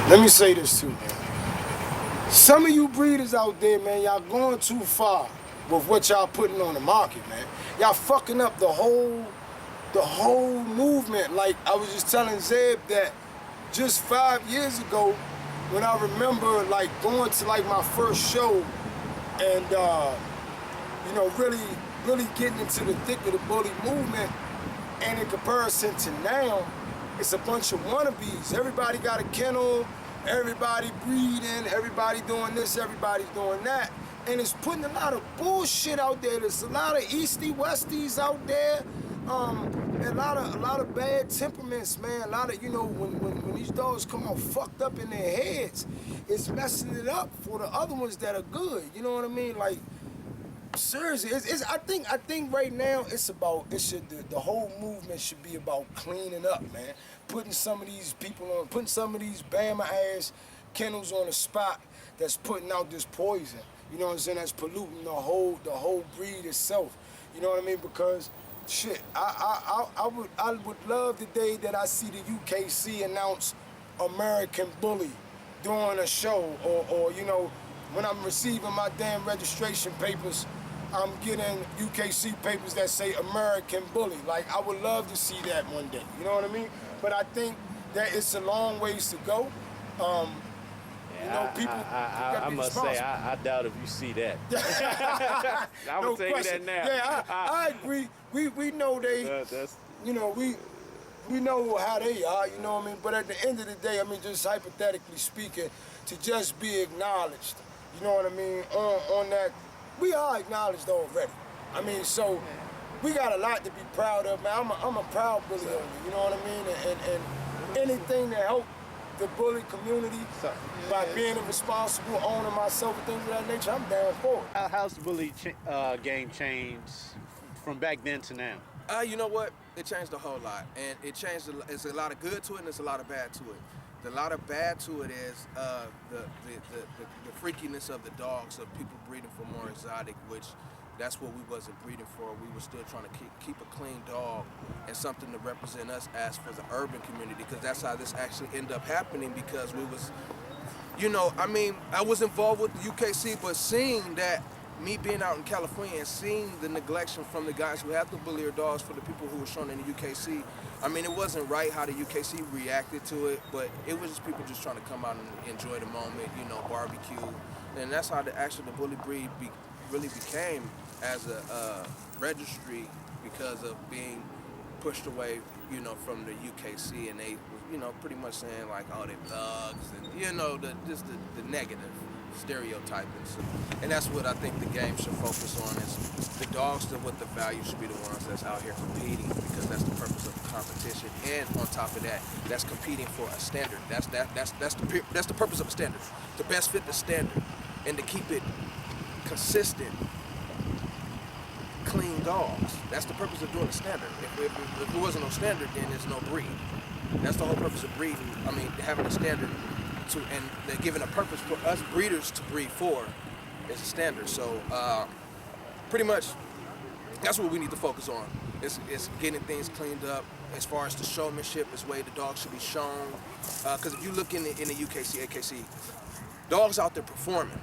let me say this too, man. Some of you breeders out there, man, y'all going too far with what y'all putting on the market, man. Y'all fucking up the whole movement. Like I was just telling ZEB that just 5 years ago, when I remember like going to like my first show and you know, really getting into the thick of the bully movement, and in comparison to now, it's a bunch of wannabes. Everybody got a kennel, everybody breeding, everybody doing this, everybody's doing that. And it's putting a lot of bullshit out there. There's a lot of Eastie Westies out there. And a lot of bad temperaments, man. A lot of, you know, when these dogs come out fucked up in their heads, it's messing it up for the other ones that are good. You know what I mean? Like, seriously, I think right now the whole movement should be about cleaning up, man. Putting some of these people on, putting some of these Bama ass kennels on the spot that's putting out this poison. You know what I'm saying? That's polluting the whole breed itself. You know what I mean? Because shit, I would love the day that I see the UKC announce American Bully during a show, or you know, when I'm receiving my damn registration papers, I'm getting UKC papers that say American Bully. Like, I would love to see that one day, you know what I mean? But I think that it's a long ways to go. You know, people. I must say, I doubt if you see that. I would tell you that now. Yeah, I agree. We know they. You know, we know how they are. You know what I mean? But at the end of the day, I mean, just hypothetically speaking, to just be acknowledged. You know what I mean? On that, we are acknowledged already. I mean, so we got a lot to be proud of, man. I'm a proud bully owner. You know what I mean? And anything to help the bully community by being a responsible owner myself and things of that nature, I'm down for it. How's the bully game changed from back then to now? You know what? It changed a whole lot, and it changed. There's a lot of good to it, and there's a lot of bad to it. The lot of bad to it is the freakiness of the dogs, of people breeding for more exotic, which that's what we wasn't breeding for. We were still trying to keep a clean dog and something to represent us as for the urban community, because that's how this actually ended up happening, because we was, you know, I mean, I was involved with the UKC, but seeing that, me being out in California and seeing the neglection from the guys who have the bullier dogs for the people who were shown in the UKC, I mean, it wasn't right how the UKC reacted to it, but it was just people just trying to come out and enjoy the moment, you know, barbecue. And that's how the bully breed really became as a registry, because of being pushed away, you know, from the UKC, and they, you know, pretty much saying like, oh, they thugs, and you know, the negative stereotyping. And that's what I think the game should focus on, is the dogs with the value should be the ones that's out here competing, because that's the purpose of the competition. And on top of that, that's competing for a standard. That's the purpose of a standard, to best fit the standard and to keep it consistent, clean dogs. That's the purpose of doing a standard. If there wasn't no standard, then there's no breed. That's the whole purpose of breeding. I mean, having a standard and they're giving a purpose for us breeders to breed for is a standard. So pretty much that's what we need to focus on. Is getting things cleaned up. As far as the showmanship, is way the dogs should be shown. Because if you look in the UKC, AKC, dogs out there performing.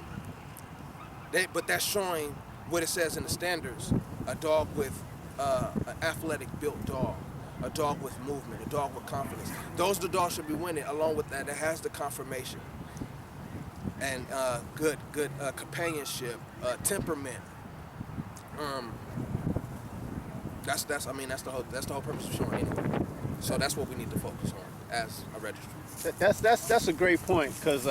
But that's showing what it says in the standards: a dog with an athletic built dog, a dog with movement, a dog with confidence. Those the dogs should be winning. Along with that has the confirmation and good companionship, temperament. That's the whole purpose of showing anyway. So that's what we need to focus on as a registry. That's a great point, because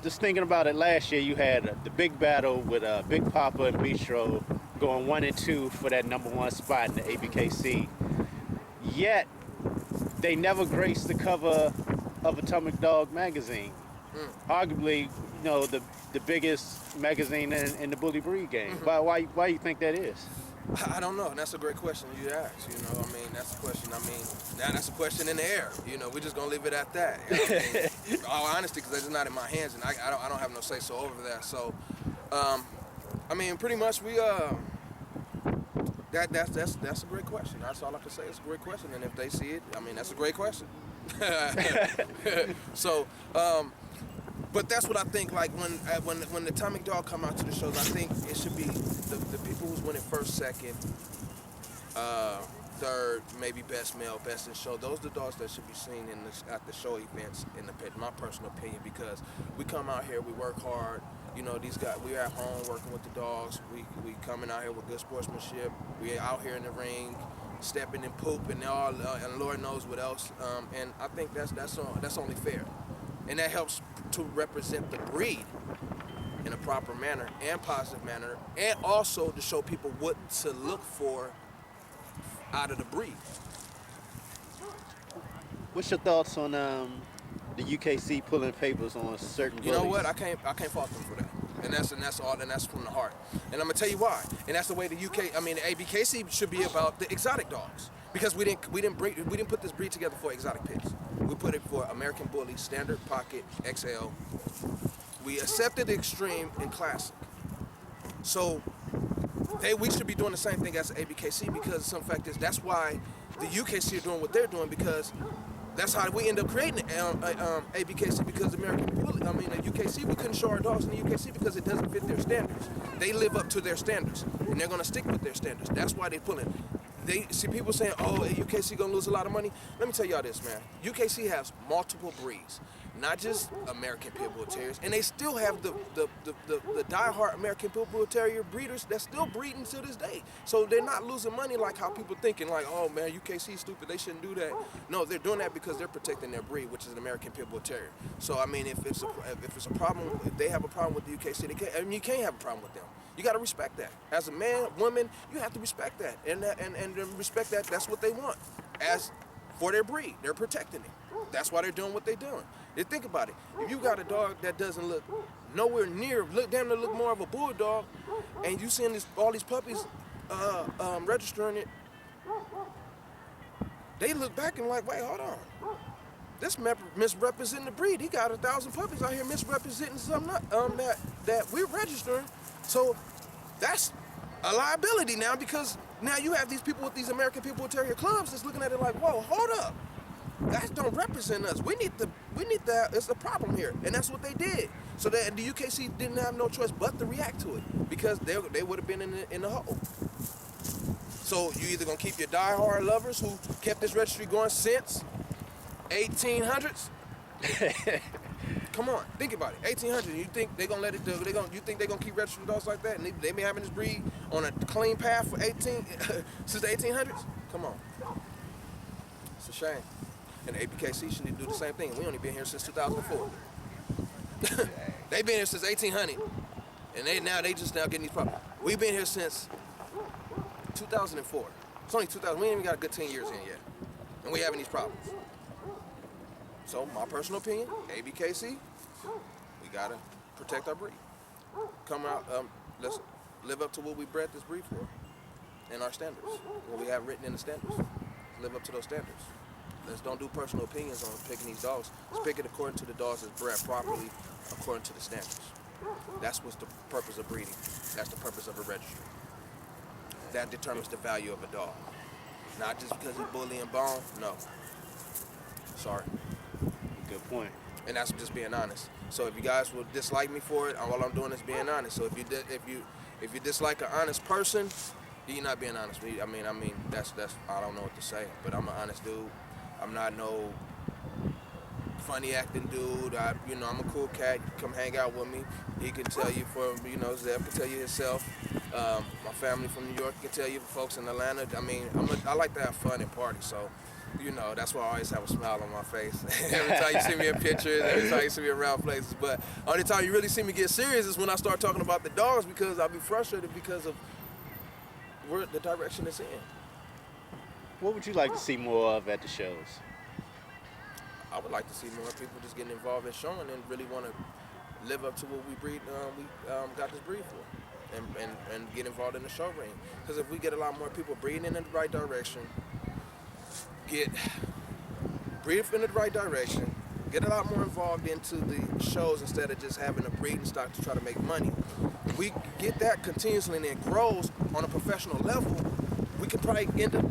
just thinking about it, last year you had the big battle with Big Papa and Bistro going 1 and 2 for that #1 spot in the ABKC. Yet they never graced the cover of Atomic Dog magazine. Arguably, you know, the biggest magazine in the bully breed game. Why do you think that is? I don't know. That's a great question you ask. You know, I mean, that's a question. I mean, that's a question in the air. You know, we're just gonna leave it at that. You know what I mean? All honesty, because it's not in my hands, and I don't have no say so over that. So, I mean, pretty much we that's a great question. That's all I can say. It's a great question, and if they see it, I mean, that's a great question. So, but that's what I think. Like when the Atomic Dog come out to the shows, I think it should be the people who's winning first, second, third, maybe best male, best in show. Those are the dogs that should be seen at the show events. In my personal opinion, because we come out here, we work hard. You know, these guys, we're at home working with the dogs. We coming out here with good sportsmanship. We out here in the ring, stepping and pooping and all, and Lord knows what else. And I think that's only fair, and that helps to represent the breed in a proper manner and positive manner, and also to show people what to look for out of the breed. What's your thoughts on the UKC pulling papers on certain You know bullies? what? I can't fault them for that. And that's from the heart. And I'm gonna tell you why. And that's the way the ABKC should be about the exotic dogs. Because we didn't put this breed together for exotic pits. We put it for American Bully, Standard, Pocket, XL. We accepted the Extreme and Classic. So we should be doing the same thing as the ABKC, because some fact is that's why the UKC are doing what they're doing, because that's how we end up creating ABKC, because the UKC, we couldn't show our dogs in the UKC because it doesn't fit their standards. They live up to their standards, and they're gonna stick with their standards. That's why they pulling. They see people saying, "Oh, UKC gonna lose a lot of money." Let me tell y'all this, man. UKC has multiple breeds, not just American Pit Bull Terriers, and they still have the diehard American Pit Bull Terrier breeders that's still breeding to this day. So they're not losing money like how people thinking, like, "Oh man, UKC stupid, they shouldn't do that." No, they're doing that because they're protecting their breed, which is an American Pit Bull Terrier. So I mean, if it's a problem, if they have a problem with the UKC, you can't have a problem with them. You got to respect that. As a man, woman, you have to respect that, and respect that. That's what they want, as for their breed. They're protecting it. That's why they're doing what they're doing. And think about it. If you got a dog that doesn't look nowhere near, damn near look more of a bulldog, and you seeing all these puppies registering it, they look back and like, wait, hold on. This misrepresenting the breed. He got 1,000 puppies out here misrepresenting something that we're registering. So that's a liability now, because now you have these people with these American Pit Bull Terrier clubs that's looking at it like, whoa, hold up. That don't represent us. We need that. It's a problem here. And that's what they did. So that the UKC didn't have no choice but to react to it, because they would have been in the hole. So you either gonna keep your diehard lovers who kept this registry going since 1800s. Come on, think about it. 1800. You think they're gonna let it do? You think they're gonna keep registering dogs like that? And they been having this breed on a clean path for since the 1800s? Come on. It's a shame. And the ABKC should do the same thing. We only been here since 2004. They've been here since 1800, and they just now getting these problems. We've been here since 2004. It's only 2000. We ain't even got a good 10 years in yet, and we having these problems. So my personal opinion, ABKC, we gotta protect our breed. Come out, let's live up to what we bred this breed for, and our standards. What we have written in the standards. Live up to those standards. Let's don't do personal opinions on picking these dogs. Let's pick it according to the dogs that's bred properly, according to the standards. That's what's the purpose of breeding. That's the purpose of a registry. That determines the value of a dog. Not just because he's bully and bone, no. Sorry. Good point. And that's just being honest. So if you guys will dislike me for it, all I'm doing is being honest. So if you dislike an honest person, you're not being honest with me. I mean that's I don't know what to say, but I'm an honest dude. I'm not no funny acting dude. I'm a cool cat. You can come hang out with me. He can tell you ZEB can tell you himself. My family from New York can tell you, folks in Atlanta. I mean, I like to have fun and party, so that's why I always have a smile on my face. Every time you see me in pictures, every time you see me around places. But only time you really see me get serious is when I start talking about the dogs, because I'll be frustrated because of where the direction it's in. What would you like to see more of at the shows? I would like to see more people just getting involved in showing and really want to live up to what we breed. Got this breed for, and get involved in the show ring. Because if we get a lot more people breeding in the right direction, get a lot more involved into the shows instead of just having a breeding stock to try to make money. If we get that continuously and it grows on a professional level, we could probably end up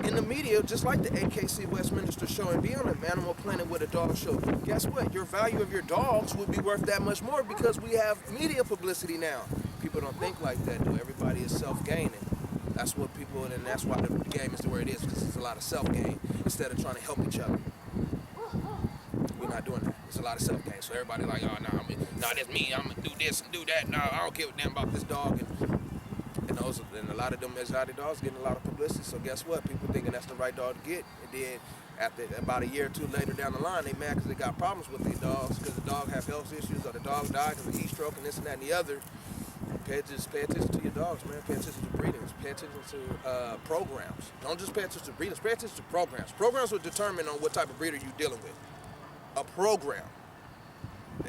in the media, just like the AKC Westminster show, and be on an Animal Planet with a dog show, guess what? Your value of your dogs would be worth that much more because we have media publicity now. People don't think like that, though. Everybody is self-gaining. That's what people, and that's why the game is the way it is, because it's a lot of self-gain instead of trying to help each other. We're not doing that. It's a lot of self-gain. So everybody like, oh, no, that's me. I'm going to do this and do that. No, I don't give a damn about this dog. And a lot of them exotic dogs getting a lot of publicity. So guess what? People thinking that's the right dog to get. And then after about a year or two later down the line, they mad because they got problems with their dogs because the dog have health issues or the dog died because of heat stroke and this and that and the other. Pay attention to your dogs, man. Pay attention to breedings. Pay attention to programs. Don't just pay attention to breedings. Pay attention to programs. Programs will determine on what type of breeder you're dealing with. A program.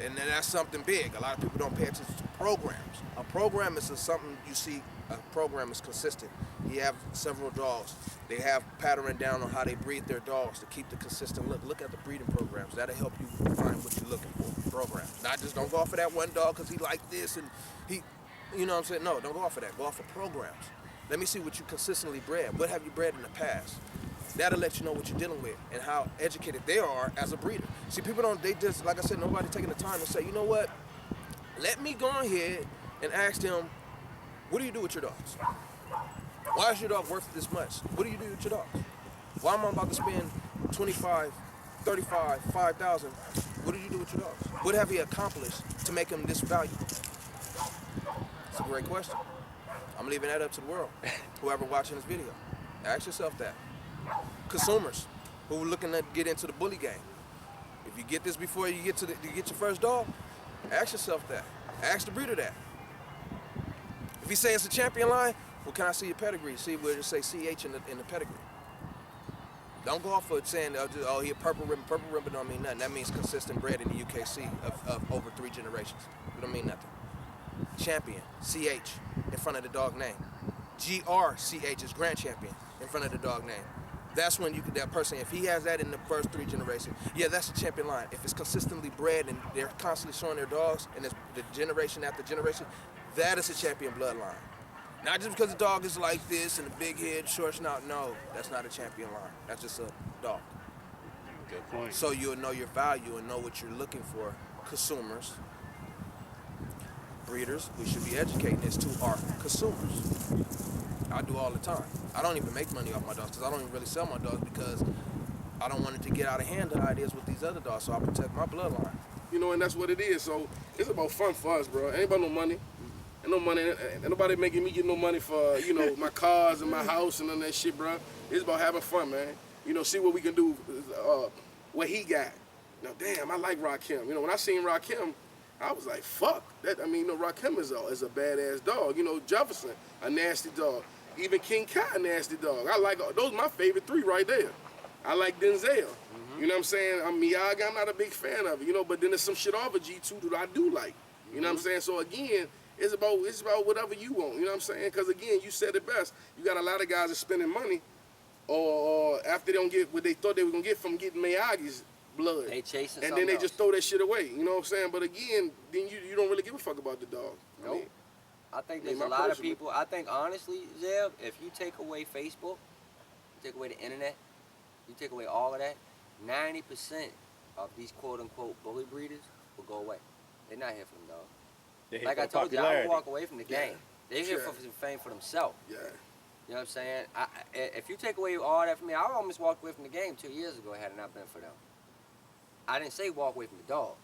And then that's something big. A lot of people don't pay attention to programs. A program is something you see. A program is consistent. You have several dogs. They have pattern down on how they breed their dogs to keep the consistent look. Look at the breeding programs. That'll help you find what you're looking for. Programs. Not just don't go off of that one dog because he like this and he, you know what I'm saying? No, don't go off of that. Go off of programs. Let me see what you consistently bred. What have you bred in the past? That'll let you know what you're dealing with and how educated they are as a breeder. See, people don't, they just, like I said, nobody taking the time to say, you know what? Let me go ahead and ask them, what do you do with your dogs? Why is your dog worth this much? What do you do with your dogs? Why am I about to spend 25, 35, 5,000? What do you do with your dogs? What have you accomplished to make them this valuable? It's a great question. I'm leaving that up to the world. Whoever watching this video, ask yourself that. Consumers who are looking to get into the bully game. If you get this before you get your first dog, ask yourself that. Ask the breeder that. If you say it's a champion line, well, can I see your pedigree? See where it say CH in the pedigree. Don't go off of saying, oh, he a purple ribbon. Purple ribbon don't mean nothing. That means consistent bred in the UKC of over 3 generations. It don't mean nothing. Champion, CH, in front of the dog name. GRCH is grand champion in front of the dog name. That's when that person, if he has that in the first 3 generations, yeah, that's a champion line. If it's consistently bred and they're constantly showing their dogs and it's the generation after generation, that is a champion bloodline. Not just because the dog is like this and a big head, short snout. No, that's not a champion line. That's just a dog. Good point. So you'll know your value and know what you're looking for. Consumers, breeders, we should be educating this to our consumers. I do all the time. I don't even make money off my dogs because I don't even really sell my dogs because I don't want it to get out of hand the ideas with these other dogs, so I protect my bloodline. You know, and that's what it is. So it's about fun for us, bro. Ain't about no money. Ain't no money. Ain't nobody making me get no money for, you know, my cars and my house and all that shit, bro. It's about having fun, man. You know, see what we can do, what he got. Now, damn, I like Rakim. You know, when I seen Rakim, I was like, fuck. That, I mean, you know, Rakim is a badass dog. You know, Jefferson, a nasty dog. Even King Kai, a nasty dog. I like, those are my favorite 3 right there. I like Denzel. You know what I'm saying? Miyagi, I'm not a big fan of it, you know, but then there's some shit off of G2 that I do like. You know what I'm saying? So again, it's about whatever you want, you know what I'm saying? Because again, you said it best. You got a lot of guys that spending money or after they don't get what they thought they were going to get from getting Miyagi's blood. They chasing and then they just throw that shit away, you know what I'm saying? But again, then you don't really give a fuck about the dog. Nope. I think there's a lot of people, I think honestly, Zeb, if you take away Facebook, you take away the internet, you take away all of that, 90% of these quote-unquote bully breeders will go away. They're not here for them, dog. Like I told you, I don't walk away from the game. They're here for some fame for themselves. Yeah. You know what I'm saying? If you take away all that from me, I almost walked away from the game 2 years ago had it not been for them. I didn't say walk away from the dogs.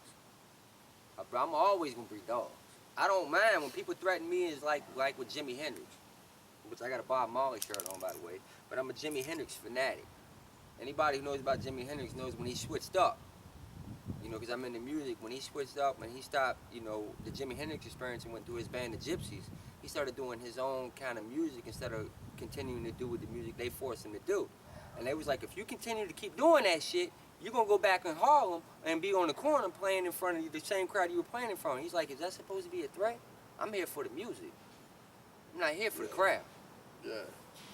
But I'm always going to breed dogs. I don't mind when people threaten me is like with Jimi Hendrix, which I got a Bob Marley shirt on, by the way, but I'm a Jimi Hendrix fanatic. Anybody who knows about Jimi Hendrix knows when he switched up, you know, because I'm in the music, when he switched up and he stopped, you know, the Jimi Hendrix experience and went through his band, the Gypsies, he started doing his own kind of music instead of continuing to do with the music they forced him to do. And they was like, if you continue to keep doing that shit, you're going to go back in Harlem and be on the corner playing in front of the same crowd you were playing in front of. He's like, is that supposed to be a threat? I'm here for the music. I'm not here for the crowd. Yeah.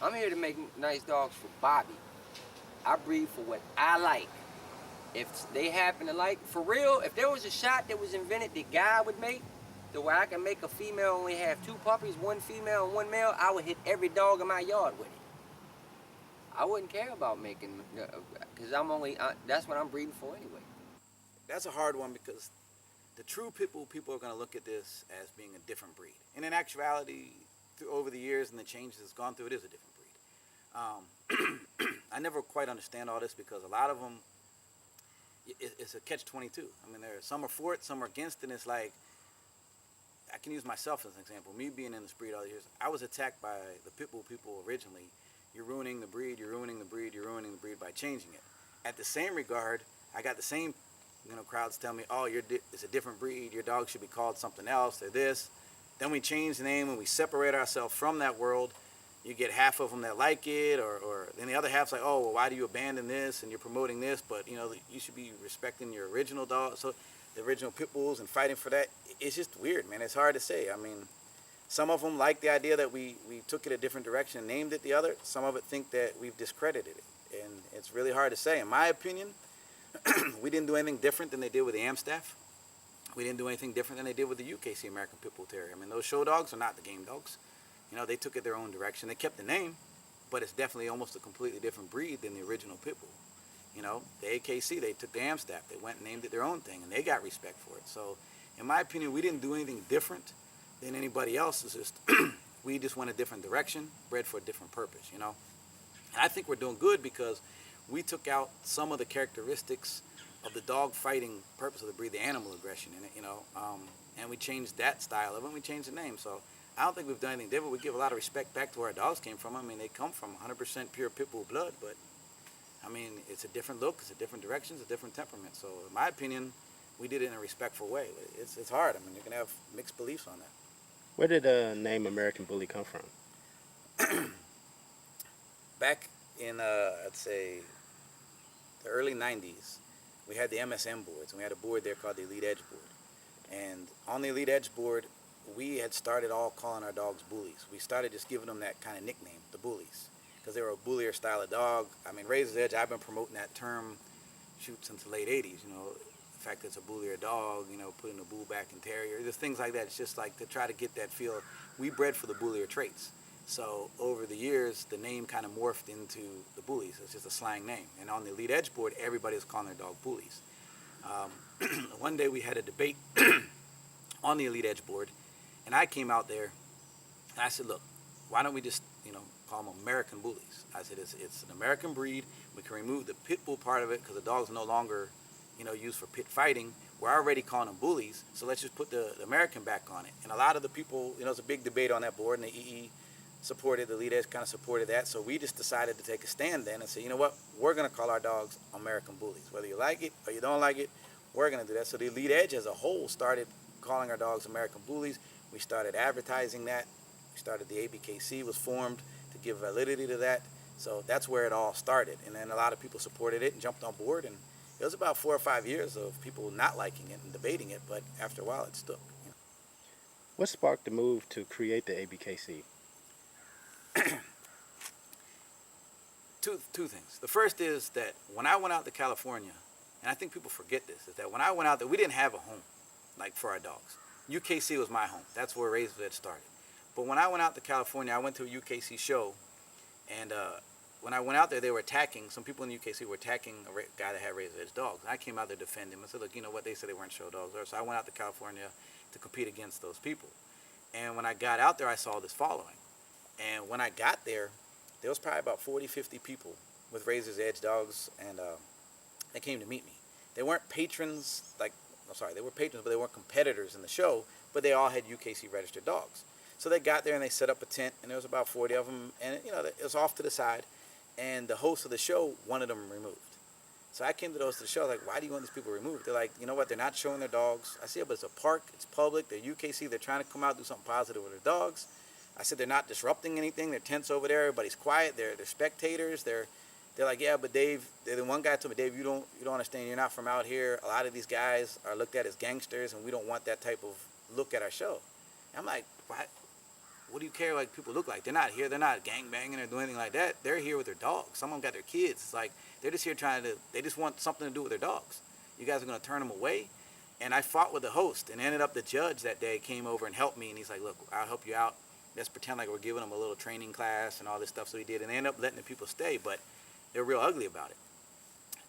I'm here to make nice dogs for Bobby. I breed for what I like. If they happen to like, for real, if there was a shot that was invented that God would make, the way I can make a female only have 2 puppies, 1 female and 1 male, I would hit every dog in my yard with it. I wouldn't care about making, because that's what I'm breeding for anyway. That's a hard one because the true people are going to look at this as being a different breed. And in actuality, over the years and the changes it's gone through, it is a different breed. I never quite understand all this because a lot of them, it's a catch-22. I mean, some are for it, some are against it, and it's like, I can use myself as an example. Me being in this breed all the years, I was attacked by the pit bull people originally. You're ruining the breed, you're ruining the breed, you're ruining the breed by changing it. At the same regard, I got the same crowds tell me, oh, it's a different breed, your dog should be called something else, they're this. Then we change the name and we separate ourselves from that world. You get half of them that like it, or then the other half's like, oh, well, why do you abandon this and you're promoting this, but you should be respecting your original dog, so the original pit bulls and fighting for that. It's just weird, man. It's hard to say. I mean, some of them like the idea that we took it a different direction and named it the other. Some of it think that we've discredited it, and it's really hard to say. In my opinion, we didn't do anything different than they did with the Amstaff. We didn't do anything different than they did with the UKC American Pit Bull Terrier. I mean, those show dogs are not the game dogs. They took it their own direction. They kept the name, but it's definitely almost a completely different breed than the original pit bull. The AKC, they took the Amstaff. They went and named it their own thing, and they got respect for it. So, in my opinion, we didn't do anything different than anybody else. It's just we just went a different direction, bred for a different purpose, And I think we're doing good because we took out some of the characteristics of the dog fighting purpose of the breed, the animal aggression in it, and we changed that style of it, and we changed the name. So I don't think we've done anything different. We give a lot of respect back to where our dogs came from. I mean, they come from 100% pure pit bull blood, but I mean, it's a different look, it's a different direction, it's a different temperament. So in my opinion, we did it in a respectful way. It's hard. I mean, you can have mixed beliefs on that. Where did the name American Bully come from? Back in, I'd say, the early 90s, we had the MSM boards, and we had a board there called the Elite Edge board. And on the Elite Edge board, we had started all calling our dogs bullies. We started just giving them that kind of nickname, the bullies, because they were a bullier style of dog. I mean, Razor's Edge, I've been promoting that term, since the late 80s, the fact that it's a bullier dog, putting the bull back in terrier, just things like that. It's just like to try to get that feel. We bred for the bullier traits. So over the years, the name kind of morphed into the bullies. It's just a slang name. And on the Elite Edge board, everybody was calling their dog bullies. One day we had a debate on the Elite Edge board, and I came out there and I said, look, why don't we just, call them American bullies? I said, it's an American breed. We can remove the pit bull part of it because the dog's no longer, used for pit fighting. We're already calling them bullies, so let's just put the American back on it. And a lot of the people, it's a big debate on that board, and the EE supported, the Elite Edge kind of supported that, so we just decided to take a stand then and say, you know what, we're going to call our dogs American bullies. Whether you like it or you don't like it, we're going to do that. So the Elite Edge as a whole started calling our dogs American bullies. We started advertising that. We started, the ABKC was formed to give validity to that. So that's where it all started. And then a lot of people supported it and jumped on board, and it was about 4 or 5 years of people not liking it and debating it, but after a while it stuck. What sparked the move to create the ABKC? Two things. The first is that when I went out to California, and I think people forget this, is that when I went out there, we didn't have a home, like for our dogs. UKC was my home. That's where Razor's Edge started. But when I went out to California, I went to a UKC show, and when I went out there, they were attacking, some people in the UKC were attacking a guy that had Razor's Edge dogs. And I came out there to defend him. I said, look, you know what, they said they weren't show dogs. So I went out to California to compete against those people. And when I got out there, I saw this following. And when I got there, there was probably about 40, 50 people with Razor's Edge dogs, and they came to meet me. They weren't patrons, they were patrons, but they weren't competitors in the show, but they all had UKC registered dogs. So they got there and they set up a tent, and there was about 40 of them, and it was off to the side, and the host of the show wanted them removed. So I came to the host of the show, like, why do you want these people removed? They're like, you know what, they're not showing their dogs. I said, yeah, but it's a park, it's public, they're UKC, they're trying to come out, do something positive with their dogs. I said, they're not disrupting anything, their tent's over there, everybody's quiet, they're spectators, they're like, yeah, but Dave, the one guy told me, Dave, you don't understand, you're not from out here. A lot of these guys are looked at as gangsters, and we don't want that type of look at our show. And I'm like, what do you care like people look like? They're not here, they're not gangbanging or doing anything like that. They're here with their dogs. Some of them got their kids. It's like, they're just here they just want something to do with their dogs. You guys are gonna turn them away? And I fought with the host, and ended up the judge that day came over and helped me, and he's like, look, I'll help you out. let's pretend like we're giving them a little training class and all this stuff. So he did, and they ended up letting the people stay, but they were real ugly about it.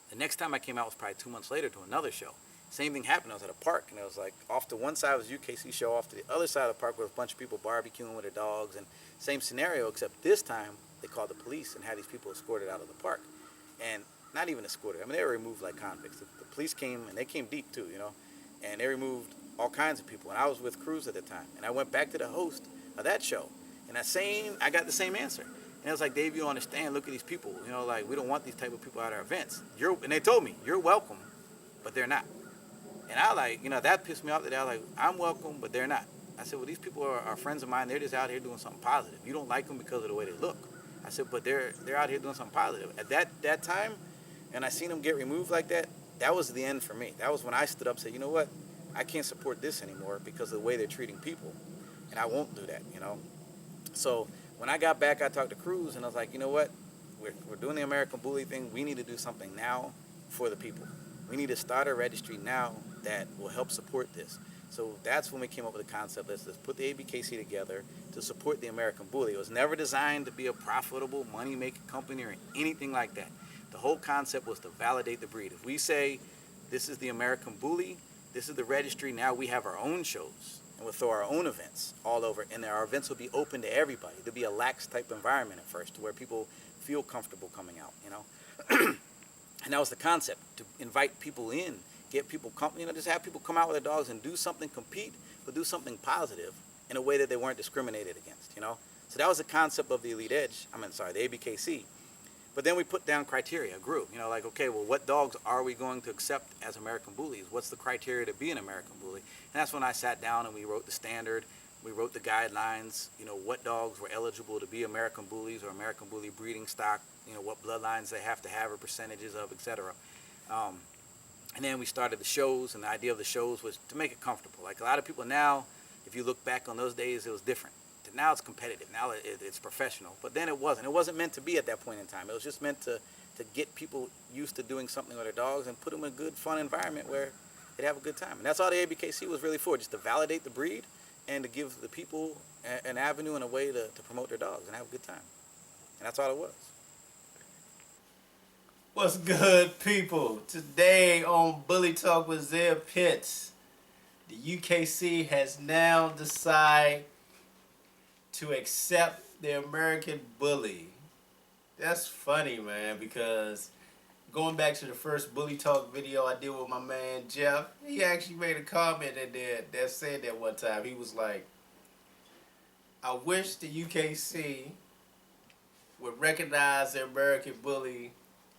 The next time I came out was probably 2 months later to another show. Same thing happened. I was at a park, and it was like off to one side was UKC show, off to the other side of the park was a bunch of people barbecuing with their dogs, and same scenario, except this time they called the police and had these people escorted out of the park. And not even escorted. I mean, they were removed like convicts. The police came, and they came deep too, you know, and they removed all kinds of people. And I was with Cruz at the time, and I went back to the host of that show, and I got the same answer. And it was like, Dave, you don't understand. Look at these people. You know, like, we don't want these type of people at our events. And they told me, you're welcome, but they're not. And I like, you know, that pissed me off. That I was like, I'm welcome, but they're not. I said, well, these people are friends of mine. They're just out here doing something positive. You don't like them because of the way they look. I said, but they're out here doing something positive. At that time, and I seen them get removed like that, that was the end for me. That was when I stood up and said, you know what? I can't support this anymore because of the way they're treating people. And I won't do that, you know? So when I got back, I talked to Cruz, and I was like, you know what? We're doing the American Bully thing. We need to do something now for the people. We need to start a registry now that will help support this. So that's when we came up with the concept. Let's put the ABKC together to support the American Bully. It was never designed to be a profitable, money-making company or anything like that. The whole concept was to validate the breed. If we say, this is the American Bully, this is the registry, now we have our own shows, and we'll throw our own events all over, and our events will be open to everybody. There'll be a lax type environment at first, to where people feel comfortable coming out, you know? And that was the concept, to invite people in, get people, you know, just have people come out with their dogs and do something, compete, but do something positive in a way that they weren't discriminated against, you know? So that was the concept of the Elite Edge, the ABKC. But then we put down criteria, grew, you know, like, okay, well, what dogs are we going to accept as American Bullies? What's the criteria to be an American Bully? And that's when I sat down and we wrote the standard, we wrote the guidelines, you know, what dogs were eligible to be American Bullies or American Bully breeding stock, you know, what bloodlines they have to have or percentages of, etc. And then we started the shows, and the idea of the shows was to make it comfortable. Like a lot of people now, if you look back on those days, it was different. Now it's competitive. Now it's professional. But then it wasn't. It wasn't meant to be at that point in time. It was just meant to get people used to doing something with their dogs and put them in a good, fun environment where they'd have a good time. And that's all the ABKC was really for, just to validate the breed and to give the people an avenue and a way to promote their dogs and have a good time. And that's all it was. What's good, people? Today on Bully Talk with ZEB Pitts, the UKC has now decided to accept the American Bully. That's funny, man, because going back to the first Bully Talk video I did with my man Jeff, he actually made a comment that said that one time. He was like, I wish the UKC would recognize the American Bully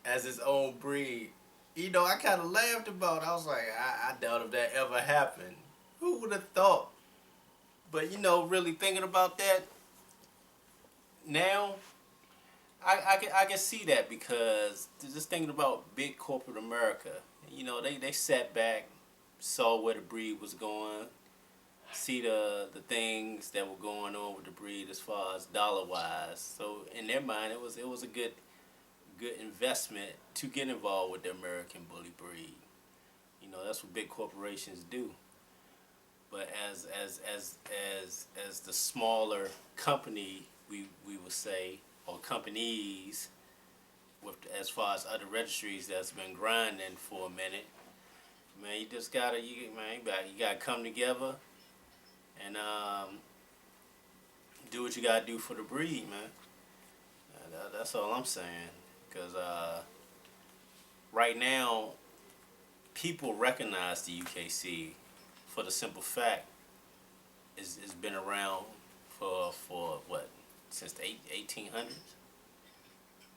as his own breed. You know, I kind of laughed about it. I was like, I doubt if that ever happened. Who would have thought? But, you know, really thinking about that, now, I can see that, because just thinking about big corporate America, you know, they sat back, saw where the breed was going, see the things that were going on with the breed as far as dollar-wise. So in their mind, it was a good investment to get involved with the American Bully breed. You know, that's what big corporations do. But as the smaller company, we would say, or companies, with as far as other registries that's been grinding for a minute, man, you just gotta you gotta come together and do what you gotta do for the breed, man. That's all I'm saying. Because right now, people recognize the UKC for the simple fact it's been around for what, since the 1800s.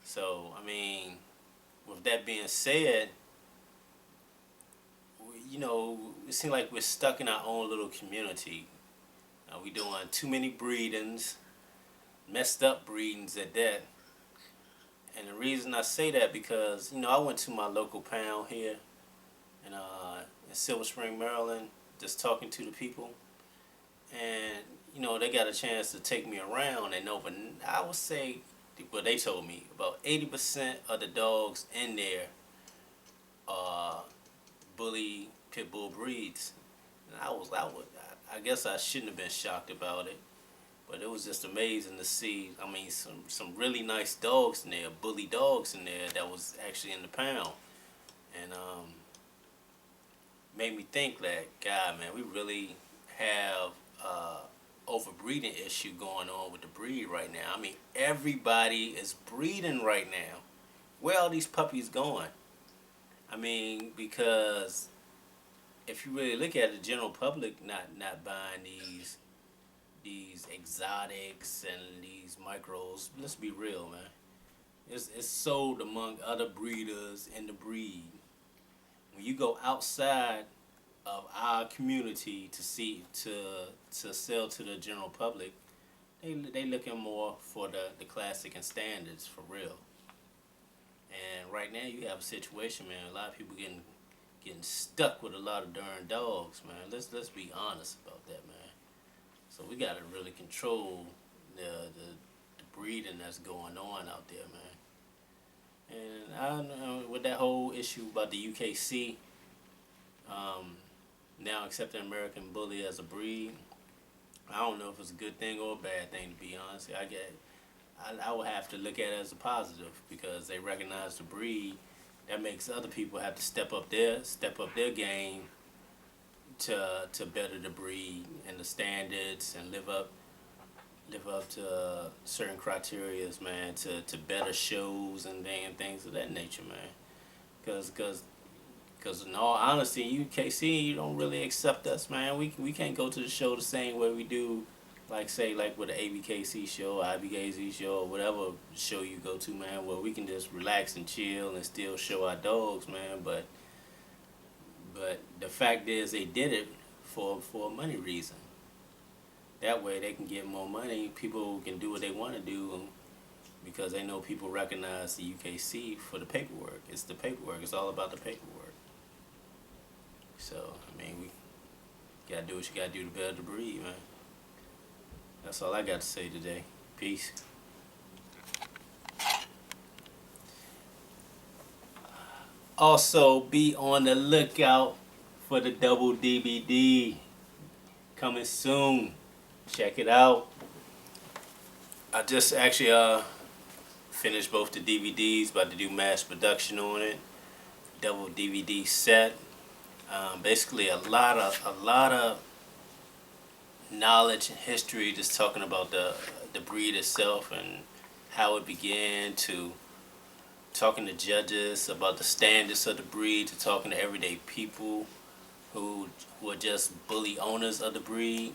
So I mean, with that being said, you know, it seems like we're stuck in our own little community. We're doing too many breedings, messed up breedings at that. And the reason I say that, because, you know, I went to my local pound here in Silver Spring, Maryland, just talking to the people. And, you know, they got a chance to take me around, and I would say, well, they told me about 80% of the dogs in there are bully pit bull breeds. And I guess I shouldn't have been shocked about it. But it was just amazing to see. I mean, some really nice dogs in there, bully dogs in there that was actually in the pound, and made me think that, God, man, we really have overbreeding issue going on with the breed right now. I mean, everybody is breeding right now. Where are these puppies going? I mean, because if you really look at it, the general public not buying these exotics and these micros. Let's be real, man. It's sold among other breeders in the breed. When you go outside of our community to sell to the general public, they looking more for the classic and standards for real. And right now you have a situation, man. A lot of people getting stuck with a lot of darn dogs, man. Let's be honest about that, man. So we gotta really control the breeding that's going on out there, man. And I don't know, with that whole issue about the UKC, now accepting American Bully as a breed, I don't know if it's a good thing or a bad thing, to be honest. I would have to look at it as a positive because they recognize the breed. That makes other people have to step up their game to better the breed and the standards and live up to certain criterias, man, to better shows and things of that nature, man. Because in all honesty, UKC, you don't really accept us, man. We can't go to the show the same way we do, like with the ABKC show, IBKC show, or whatever show you go to, man, where we can just relax and chill and still show our dogs, man. But the fact is they did it for a money reason. That way they can get more money. People can do what they want to do because they know people recognize the UKC for the paperwork. It's the paperwork. It's all about the paperwork. So, I mean, we gotta do what you gotta do to better the breed, man. That's all I got to say today. Peace. Also, be on the lookout for the double DVD coming soon. Check it out. I just actually finished both the DVDs, about to do mass production on it. Double DVD set. Basically a lot of knowledge and history, just talking about the breed itself and how it began, to talking to judges about the standards of the breed, to talking to everyday people who are just bully owners of the breed,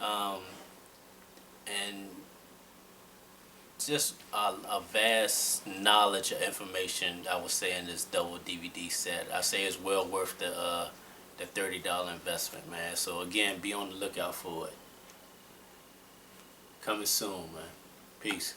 and just a vast knowledge of information, I would say, in this double DVD set. I say it's well worth the $30 investment, man. So again, be on the lookout for it. Coming soon, man. Peace.